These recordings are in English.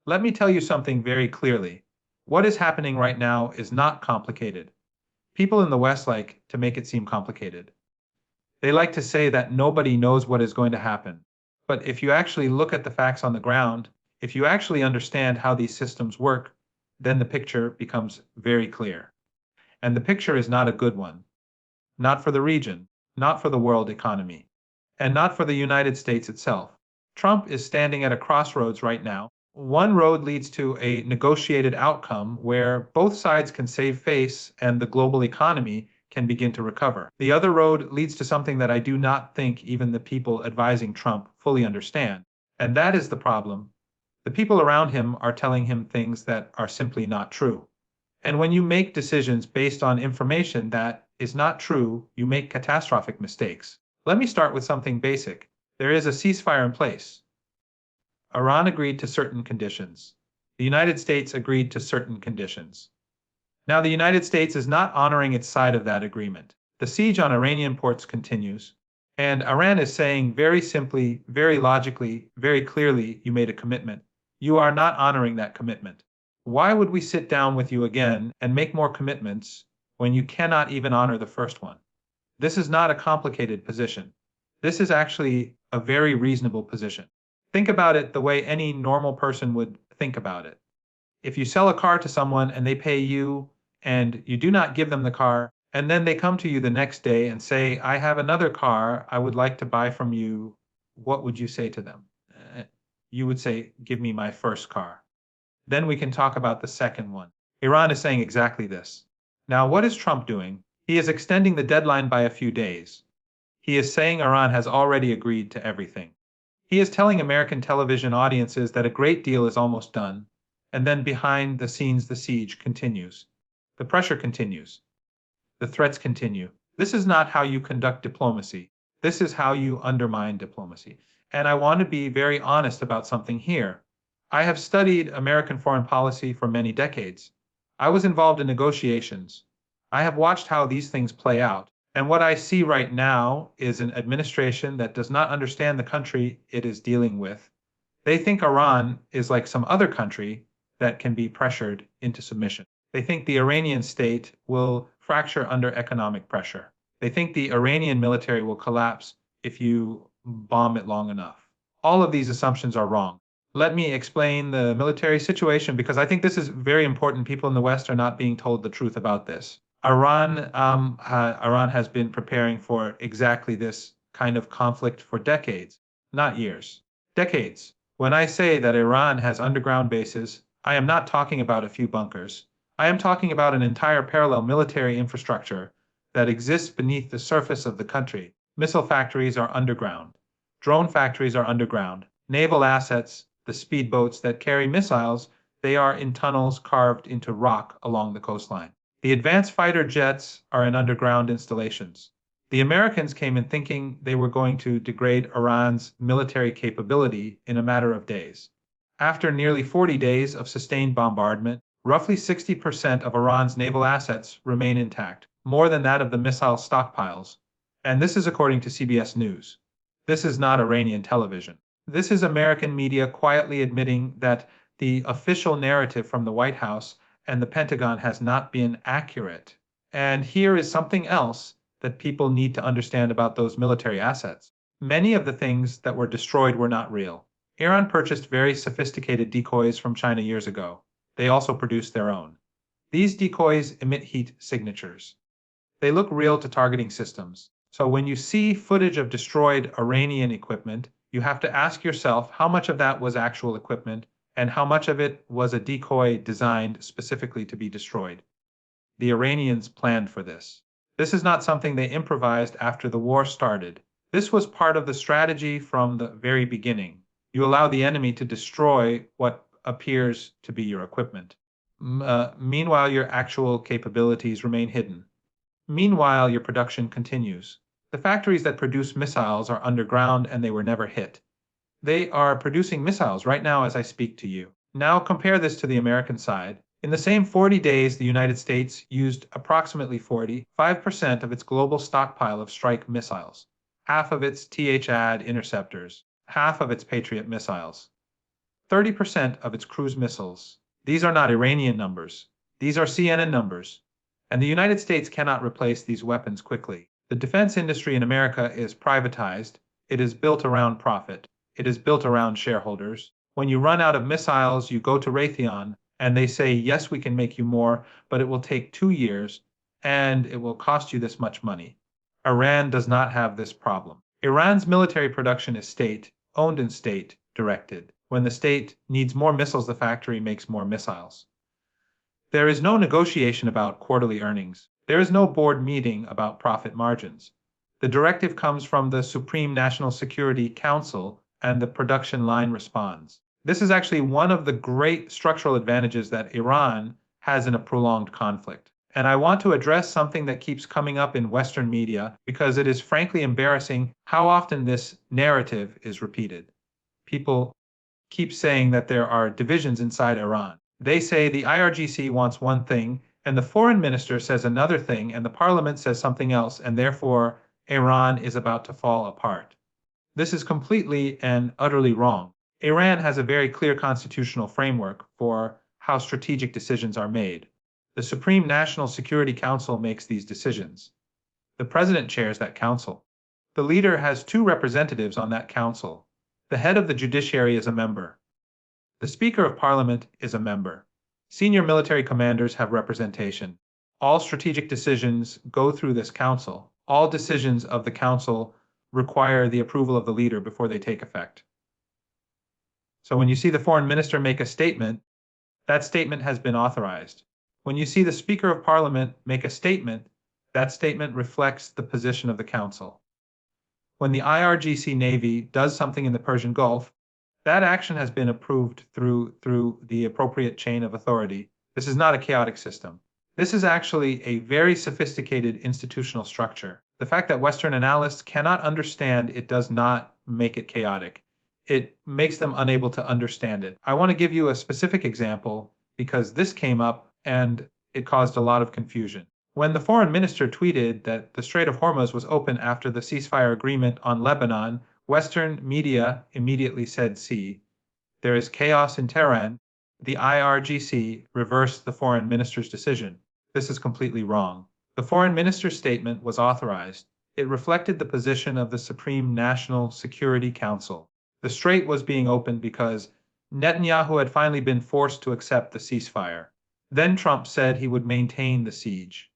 Let me tell you something very clearly. What is happening right now is not complicated. People in the West like to make it seem complicated. They like to say that nobody knows what is going to happen. But if you actually look at the facts on the ground, if you actually understand how these systems work, then the picture becomes very clear. And the picture is not a good one. Not for the region, not for the world economy, and not for the United States itself. Trump is standing at a crossroads right now. One road leads to a negotiated outcome where both sides can save face and the global economy can begin to recover. The other road leads to something that I do not think even the people advising Trump fully understand. And that is the problem. The people around him are telling him things that are simply not true. And when you make decisions based on information that is not true, you make catastrophic mistakes. Let me start with something basic. There is a ceasefire in place. Iran agreed to certain conditions. The United States agreed to certain conditions. Now, the United States is not honoring its side of that agreement. The siege on Iranian ports continues. And Iran is saying very simply, very logically, very clearly, you made a commitment. You are not honoring that commitment. Why would we sit down with you again and make more commitments when you cannot even honor the first one? This is not a complicated position. This is actually a very reasonable position. Think about it the way any normal person would think about it. If you sell a car to someone and they pay you and you do not give them the car, and then they come to you the next day and say, I have another car I would like to buy from you, what would you say to them? You would say, give me my first car. Then we can talk about the second one. Iran is saying exactly this. Now, what is Trump doing? He is extending the deadline by a few days. He is saying Iran has already agreed to everything. He is telling American television audiences that a great deal is almost done, and then behind the scenes the siege continues. The pressure continues. The threats continue. This is not how you conduct diplomacy. This is how you undermine diplomacy. And I want to be very honest about something here. I have studied American foreign policy for many decades. I was involved in negotiations. I have watched how these things play out. And what I see right now is an administration that does not understand the country it is dealing with. They think Iran is like some other country that can be pressured into submission. They think the Iranian state will fracture under economic pressure. They think the Iranian military will collapse if you bomb it long enough. All of these assumptions are wrong. Let me explain the military situation because I think this is very important. People in the West are not being told the truth about this. Iran has been preparing for exactly this kind of conflict for decades, not years, decades. When I say that Iran has underground bases, I am not talking about a few bunkers. I am talking about an entire parallel military infrastructure that exists beneath the surface of the country. Missile factories are underground. Drone factories are underground. Naval assets, the speedboats that carry missiles, they are in tunnels carved into rock along the coastline. The advanced fighter jets are in underground installations. The Americans came in thinking they were going to degrade Iran's military capability in a matter of days. After nearly 40 days of sustained bombardment, roughly 60% of Iran's naval assets remain intact, more than that of the missile stockpiles. And this is according to CBS News. This is not Iranian television. This is American media quietly admitting that the official narrative from the White House and the Pentagon has not been accurate. And here is something else that people need to understand about those military assets. Many of the things that were destroyed were not real. Iran purchased very sophisticated decoys from China years ago. They also produced their own. These decoys emit heat signatures. They look real to targeting systems. So when you see footage of destroyed Iranian equipment, you have to ask yourself how much of that was actual equipment and how much of it was a decoy designed specifically to be destroyed. The Iranians planned for this. This is not something they improvised after the war started. This was part of the strategy from the very beginning. You allow the enemy to destroy what appears to be your equipment. Meanwhile, your actual capabilities remain hidden. Meanwhile, your production continues. The factories that produce missiles are underground and they were never hit. They are producing missiles right now as I speak to you. Now compare this to the American side. In the same 40 days, the United States used approximately 45% of its global stockpile of strike missiles, half of its THAAD interceptors, half of its Patriot missiles. 30% of its cruise missiles. These are not Iranian numbers. These are CNN numbers. And the United States cannot replace these weapons quickly. The defense industry in America is privatized. It is built around profit. It is built around shareholders. When you run out of missiles, you go to Raytheon, and they say, yes, we can make you more, but it will take 2 years, and it will cost you this much money. Iran does not have this problem. Iran's military production is state-owned and state-directed. When the state needs more missiles, the factory makes more missiles. There is no negotiation about quarterly earnings. There is no board meeting about profit margins. The directive comes from the Supreme National Security Council, and the production line responds. This is actually one of the great structural advantages that Iran has in a prolonged conflict. And I want to address something that keeps coming up in Western media because it is frankly embarrassing how often this narrative is repeated. People keep saying that there are divisions inside Iran. They say the IRGC wants one thing, and the foreign minister says another thing, and the parliament says something else, and therefore Iran is about to fall apart. This is completely and utterly wrong. Iran has a very clear constitutional framework for how strategic decisions are made. The Supreme National Security Council makes these decisions. The president chairs that council. The leader has 2 representatives on that council. The head of the judiciary is a member. The Speaker of Parliament is a member. Senior military commanders have representation. All strategic decisions go through this council. All decisions of the council require the approval of the leader before they take effect. So when you see the foreign minister make a statement, that statement has been authorized. When you see the Speaker of Parliament make a statement, that statement reflects the position of the council. When the IRGC Navy does something in the Persian Gulf, that action has been approved through the appropriate chain of authority. This is not a chaotic system. This is actually a very sophisticated institutional structure. The fact that Western analysts cannot understand it does not make it chaotic. It makes them unable to understand it. I want to give you a specific example because this came up and it caused a lot of confusion. When the foreign minister tweeted that the Strait of Hormuz was open after the ceasefire agreement on Lebanon, Western media immediately said, see, there is chaos in Tehran. The IRGC reversed the foreign minister's decision. This is completely wrong. The foreign minister's statement was authorized. It reflected the position of the Supreme National Security Council. The strait was being opened because Netanyahu had finally been forced to accept the ceasefire. Then Trump said he would maintain the siege.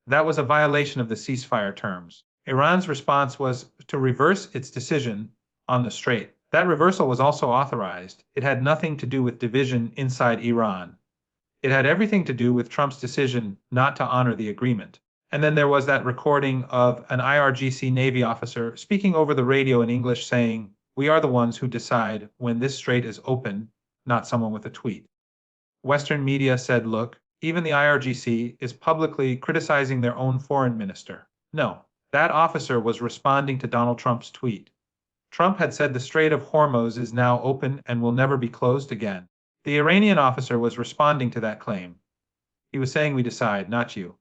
That was a violation of the ceasefire terms. Iran's response was to reverse its decision on the strait. That reversal was also authorized. It had nothing to do with division inside Iran. It had everything to do with Trump's decision not to honor the agreement. And then there was that recording of an IRGC Navy officer speaking over the radio in English saying, we are the ones who decide when this strait is open, not someone with a tweet. Western media said, look, even the IRGC is publicly criticizing their own foreign minister. No, that officer was responding to Donald Trump's tweet. Trump had said the Strait of Hormuz is now open and will never be closed again. The Iranian officer was responding to that claim. He was saying we decide, not you.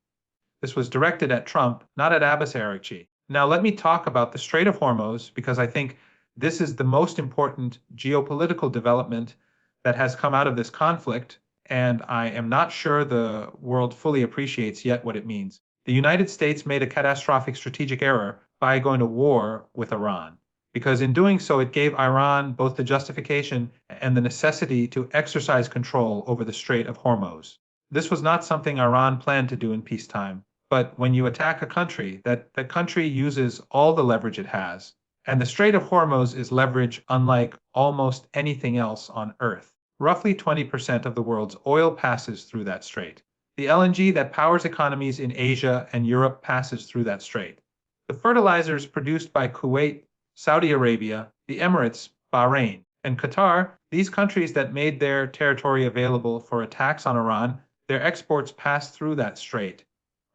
This was directed at Trump, not at Abbas Araghchi. Now let me talk about the Strait of Hormuz because I think this is the most important geopolitical development that has come out of this conflict, and I am not sure the world fully appreciates yet what it means. The United States made a catastrophic strategic error by going to war with Iran, because in doing so it gave Iran both the justification and the necessity to exercise control over the Strait of Hormuz. This was not something Iran planned to do in peacetime, but when you attack a country, that country uses all the leverage it has, and the Strait of Hormuz is leverage unlike almost anything else on Earth. Roughly 20% of the world's oil passes through that strait. The LNG that powers economies in Asia and Europe passes through that strait. The fertilizers produced by Kuwait, Saudi Arabia, the Emirates, Bahrain, and Qatar, these countries that made their territory available for attacks on Iran, their exports pass through that strait.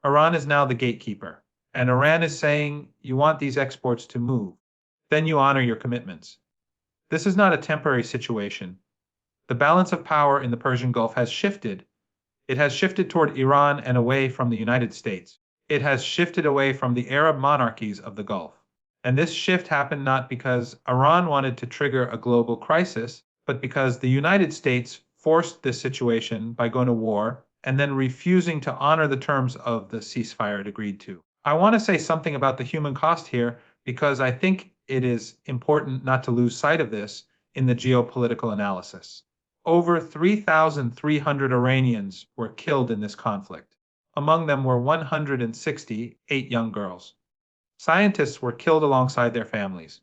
Iran is now the gatekeeper, and Iran is saying, you want these exports to move. Then you honor your commitments. This is not a temporary situation. The balance of power in the Persian Gulf has shifted. It has shifted toward Iran and away from the United States. It has shifted away from the Arab monarchies of the Gulf. And this shift happened not because Iran wanted to trigger a global crisis, but because the United States forced this situation by going to war and then refusing to honor the terms of the ceasefire it agreed to. I want to say something about the human cost here because I think it is important not to lose sight of this in the geopolitical analysis. Over 3,300 Iranians were killed in this conflict. Among them were 168 young girls. Scientists were killed alongside their families.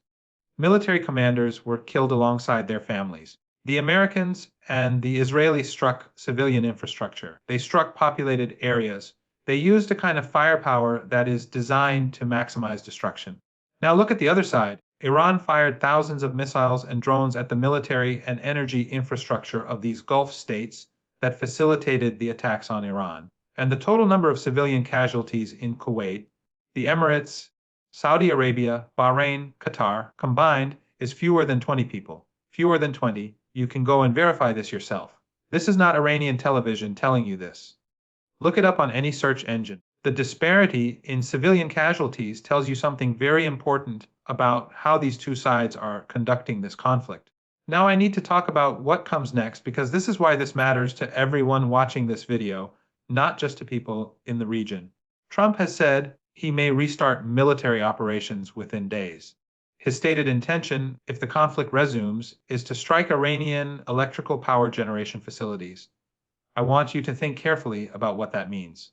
Military commanders were killed alongside their families. The Americans and the Israelis struck civilian infrastructure. They struck populated areas. They used a kind of firepower that is designed to maximize destruction. Now look at the other side. Iran fired thousands of missiles and drones at the military and energy infrastructure of these Gulf states that facilitated the attacks on Iran. And the total number of civilian casualties in Kuwait, the Emirates, Saudi Arabia, Bahrain, Qatar, combined is fewer than 20 people. Fewer than 20. You can go and verify this yourself. This is not Iranian television telling you this. Look it up on any search engine. The disparity in civilian casualties tells you something very important about how these two sides are conducting this conflict. Now I need to talk about what comes next because this is why this matters to everyone watching this video, not just to people in the region. Trump has said he may restart military operations within days. His stated intention, if the conflict resumes, is to strike Iranian electrical power generation facilities. I want you to think carefully about what that means.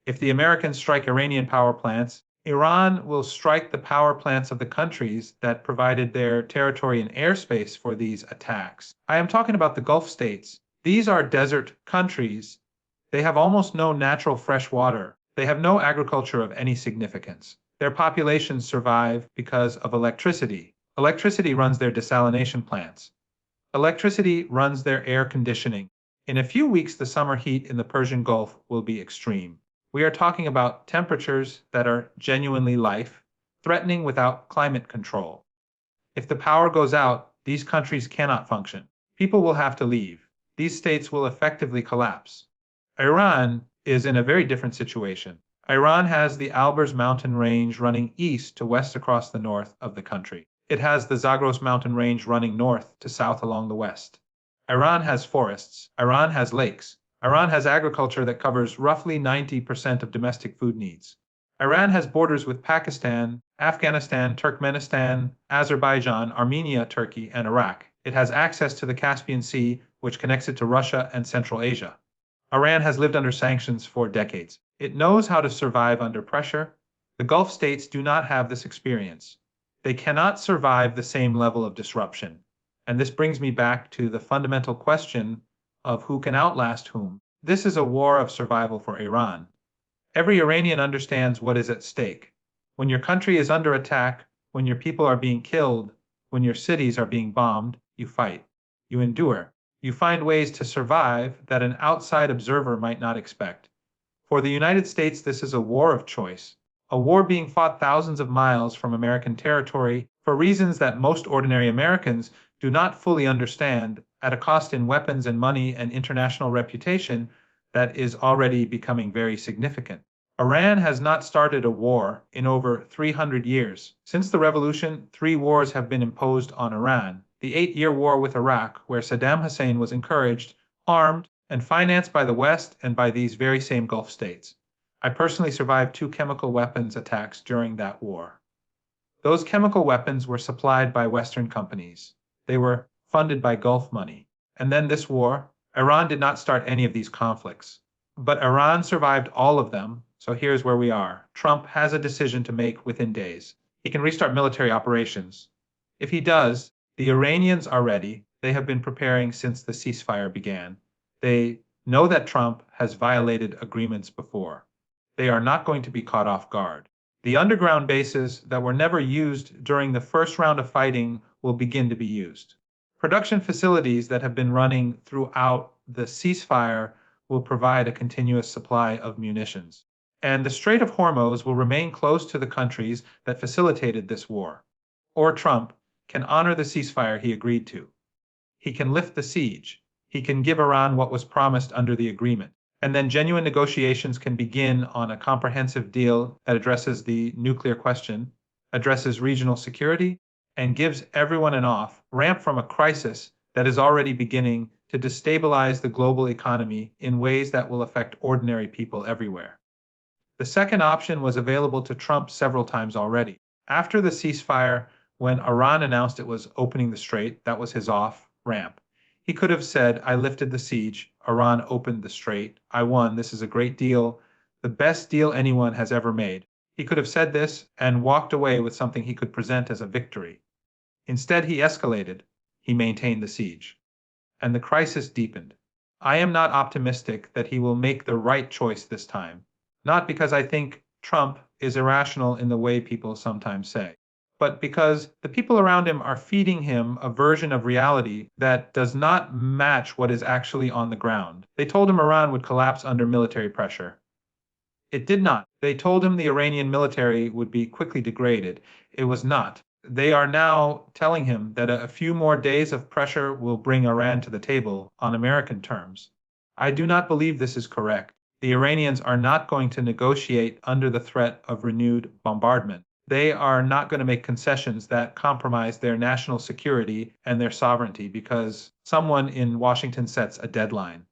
If the Americans strike Iranian power plants, Iran will strike the power plants of the countries that provided their territory and airspace for these attacks. I am talking about the Gulf states. These are desert countries. They have almost no natural fresh water. They have no agriculture of any significance. Their populations survive because of electricity. Electricity runs their desalination plants. Electricity runs their air conditioning. In a few weeks, the summer heat in the Persian Gulf will be extreme. We are talking about temperatures that are genuinely life-threatening without climate control. If the power goes out, these countries cannot function. People will have to leave. These states will effectively collapse. Iran is in a very different situation. Iran has the Alborz mountain range running east to west across the north of the country. It has the Zagros mountain range running north to south along the west. Iran has forests. Iran has lakes. Iran has agriculture that covers roughly 90% of domestic food needs. Iran has borders with Pakistan, Afghanistan, Turkmenistan, Azerbaijan, Armenia, Turkey, and Iraq. It has access to the Caspian Sea, which connects it to Russia and Central Asia. Iran has lived under sanctions for decades. It knows how to survive under pressure. The Gulf states do not have this experience. They cannot survive the same level of disruption. And this brings me back to the fundamental question of who can outlast whom. This is a war of survival for Iran. Every Iranian understands what is at stake. When your country is under attack, when your people are being killed, when your cities are being bombed, you fight. You endure. You find ways to survive that an outside observer might not expect. For the United States, this is a war of choice, a war being fought thousands of miles from American territory for reasons that most ordinary Americans do not fully understand, at a cost in weapons and money and international reputation that is already becoming very significant. Iran has not started a war in over 300 years. Since the revolution, 3 wars have been imposed on Iran. The 8-year war with Iraq, where Saddam Hussein was encouraged, armed, and financed by the West and by these very same Gulf states. I personally survived 2 chemical weapons attacks during that war. Those chemical weapons were supplied by Western companies. They were funded by Gulf money. And then this war, Iran did not start any of these conflicts. But Iran survived all of them, so here's where we are. Trump has a decision to make within days. He can restart military operations. If he does, the Iranians are ready. They have been preparing since the ceasefire began. They know that Trump has violated agreements before. They are not going to be caught off guard. The underground bases that were never used during the first round of fighting will begin to be used. Production facilities that have been running throughout the ceasefire will provide a continuous supply of munitions. And the Strait of Hormuz will remain closed to the countries that facilitated this war. Or Trump can honor the ceasefire he agreed to. He can lift the siege. He can give Iran what was promised under the agreement. And then genuine negotiations can begin on a comprehensive deal that addresses the nuclear question, addresses regional security, and gives everyone an off-ramp from a crisis that is already beginning to destabilize the global economy in ways that will affect ordinary people everywhere. The second option was available to Trump several times already. After the ceasefire, when Iran announced it was opening the strait, that was his off ramp. He could have said, I lifted the siege, Iran opened the strait, I won, this is a great deal, the best deal anyone has ever made. He could have said this and walked away with something he could present as a victory. Instead, he escalated. He maintained the siege. And the crisis deepened. I am not optimistic that he will make the right choice this time. Not because I think Trump is irrational in the way people sometimes say, but because the people around him are feeding him a version of reality that does not match what is actually on the ground. They told him Iran would collapse under military pressure. It did not. They told him the Iranian military would be quickly degraded. It was not. They are now telling him that a few more days of pressure will bring Iran to the table on American terms. I do not believe this is correct. The Iranians are not going to negotiate under the threat of renewed bombardment. They are not going to make concessions that compromise their national security and their sovereignty because someone in Washington sets a deadline.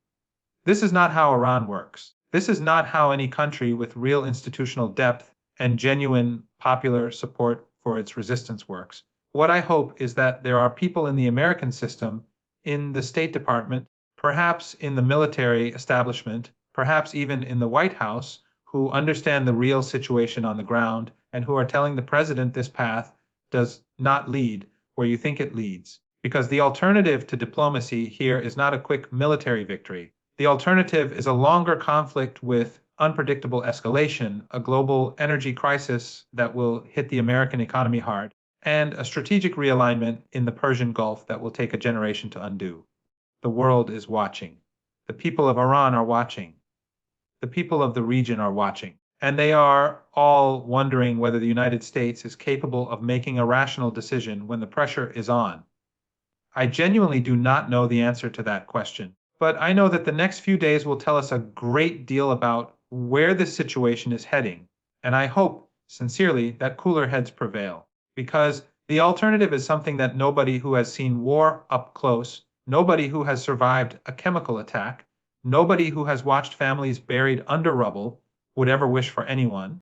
This is not how Iran works. This is not how any country with real institutional depth and genuine popular support for its resistance works. What I hope is that there are people in the American system, in the State Department, perhaps in the military establishment, perhaps even in the White House, who understand the real situation on the ground and who are telling the president this path does not lead where you think it leads. Because the alternative to diplomacy here is not a quick military victory. The alternative is a longer conflict with unpredictable escalation, a global energy crisis that will hit the American economy hard, and a strategic realignment in the Persian Gulf that will take a generation to undo. The world is watching. The people of Iran are watching. The people of the region are watching. And they are all wondering whether the United States is capable of making a rational decision when the pressure is on. I genuinely do not know the answer to that question. But I know that the next few days will tell us a great deal about where this situation is heading. And I hope, sincerely, that cooler heads prevail. Because the alternative is something that nobody who has seen war up close, nobody who has survived a chemical attack, nobody who has watched families buried under rubble would ever wish for anyone.